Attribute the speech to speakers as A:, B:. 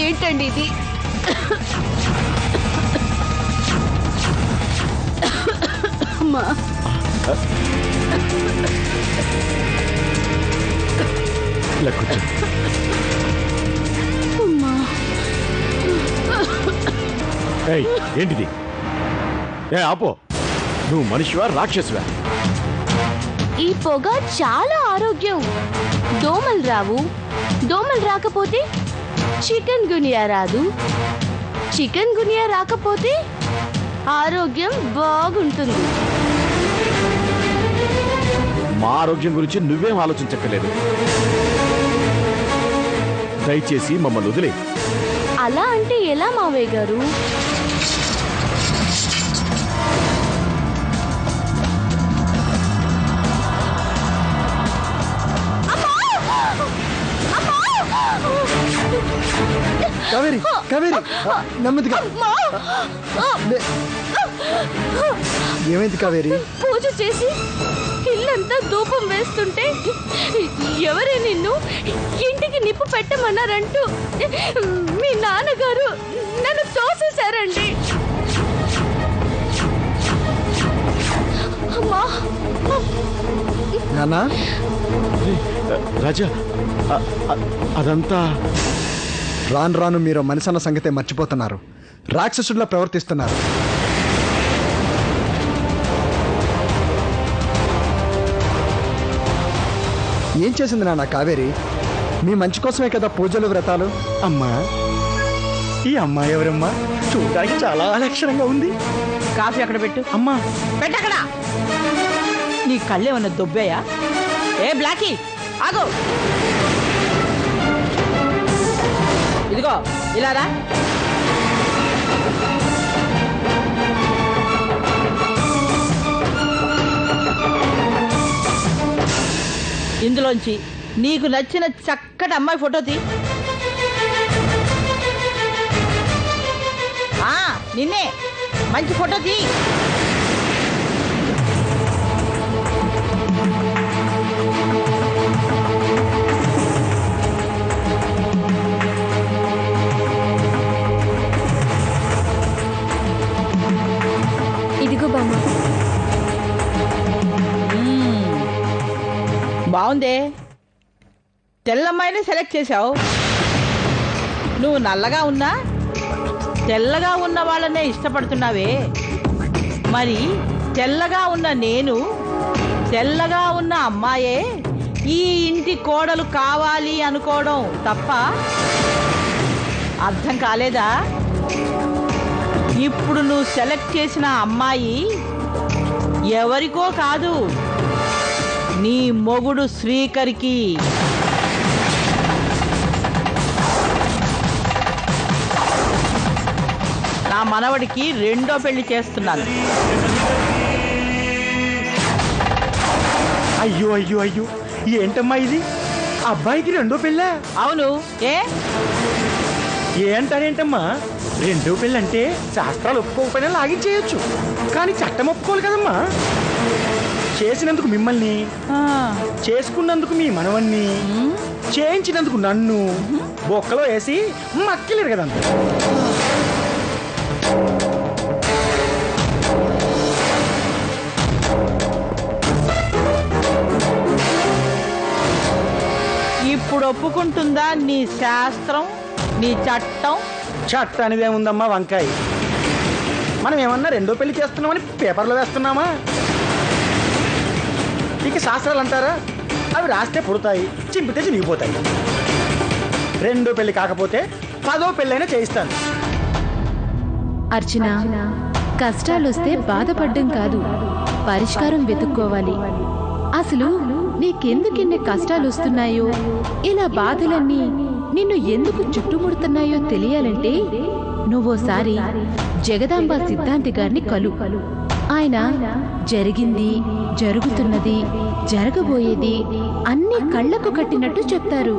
A: ఏంటండి ఇది? అమ్మా
B: ఏంటిది? ఆపో, నువ్వు మనిషివా రాక్షసువా?
A: ఈ పొగ చాలా ఆరోగ్యం. దోమలు రావు. దోమలు రాకపోతే చికెన్ గునియా రాదు. చికెన్ గునియా రాకపోతే ఆరోగ్యం బాగుంటుంది.
B: మా ఆరోగ్యం గురించి నువ్వేం ఆలోచించక్కర్లేదు. దయచేసి మమ్మల్ని వదిలే.
A: అలా అంటే ఎలా మావయ్య గారు?
C: కావేరి, కావేరి, నెమ్మదిగా. ఏమైంది కావేరి?
A: పూజ చేసి ఇల్లంతా ధూపం వేస్తుంటే ఎవరే నిన్ను ఇంటికి నిప్పు పెట్టమన్నారంటూ మీ నాన్నగారు నన్ను తోసేశారండి. అమ్మా
C: నాన్నా,
B: రాజా, అదంతా
C: రాను రాను మీరు మనిషి అన్న సంగతే మర్చిపోతున్నారు. రాక్షసుడిలా ప్రవర్తిస్తున్నారు. ఏం చేసింది నాన్న కావేరి? మీ మంచి కోసమే కదా పూజలు వ్రతాలు.
D: అమ్మా, ఈ అమ్మాయి ఎవరమ్మా? చూడడానికి చాలా లక్షణంగా ఉంది.
E: కాఫీ అక్కడ పెట్టు.
D: అమ్మా,
E: పెట్టక్కడ. నీ కళ్ళేమన్నా దొబ్బాయా? ఏ బ్లాకీ, ఆగో. ఇదిగో ఇలా రా. ఇందులోంచి నీకు నచ్చిన చక్కటి అమ్మాయి ఫోటో తీ. నిన్నే మంచి ఫోటో తీ.
A: ఇదిగో బామ్మ.
E: బాగుందే. తెల్లమ్మాయిని సెలెక్ట్ చేశావు. నువ్వు నల్లగా ఉన్నా తెల్లగా ఉన్న వాళ్ళనే ఇష్టపడుతున్నావే. మరి తెల్లగా ఉన్న నేను, తెల్లగా ఉన్న అమ్మాయే ఈ ఇంటి కోడలు కావాలి అనుకోవడం తప్ప? అర్థం కాలేదా? ఇప్పుడు నువ్వు సెలెక్ట్ చేసిన అమ్మాయి ఎవరికో కాదు, నీ మొగుడు శ్రీకరికి. నా మనవడికి రెండో పెళ్లి చేస్తున్నాను.
D: అయ్యో అయ్యో అయ్యో, ఏంటమ్మా ఇది? అబ్బాయికి రెండో పెళ్ళా?
E: అవును.
D: ఏంటారేంటమ్మా? రెండో పెళ్ళంటే శాస్త్రాలు ఒప్పుకోకపోయినా లాగించేయచ్చు, కానీ చట్టం ఒప్పుకోవాలి కదమ్మా. చేసినందుకు మిమ్మల్ని, చేసుకున్నందుకు మీ మనవన్ని, చేయించినందుకు నన్ను బొక్కలో వేసి మక్కిలేరు కదంత.
E: ఇప్పుడు ఒప్పుకుంటుందా నీ శాస్త్రం, నీ చట్టం?
D: చట్టానిదే ఉందమ్మా వంకాయ. మనం ఏమన్నా రెండో పెళ్లి చేస్తున్నామని పేపర్లో వేస్తున్నామా? ఇక శాస్త్రాలు అంటారా? అవి రాస్తే పుడతాయి, చింపితే చినిగిపోతాయి. రెండో పెళ్లి కాకపోతే 10వ పెళ్ళైనా చేయిస్తాను.
F: అర్చన, కష్టాలొస్తే బాధపడ్డం కాదు, పరిష్కారం వెతుక్కోవాలి. అసలు నీకెందుకిన్ని కష్టాలు వస్తున్నాయో, ఇలా బాధలన్నీ నిన్ను ఎందుకు చుట్టుముడుతున్నాయో తెలియాలంటే నువ్వోసారి జగదాంబ సిద్ధాంతి గారిని కలు. ఆయన జరిగింది, జరుగుతున్నది, జరగబోయేది అన్ని కళ్లకు కట్టినట్టు చెప్తారు.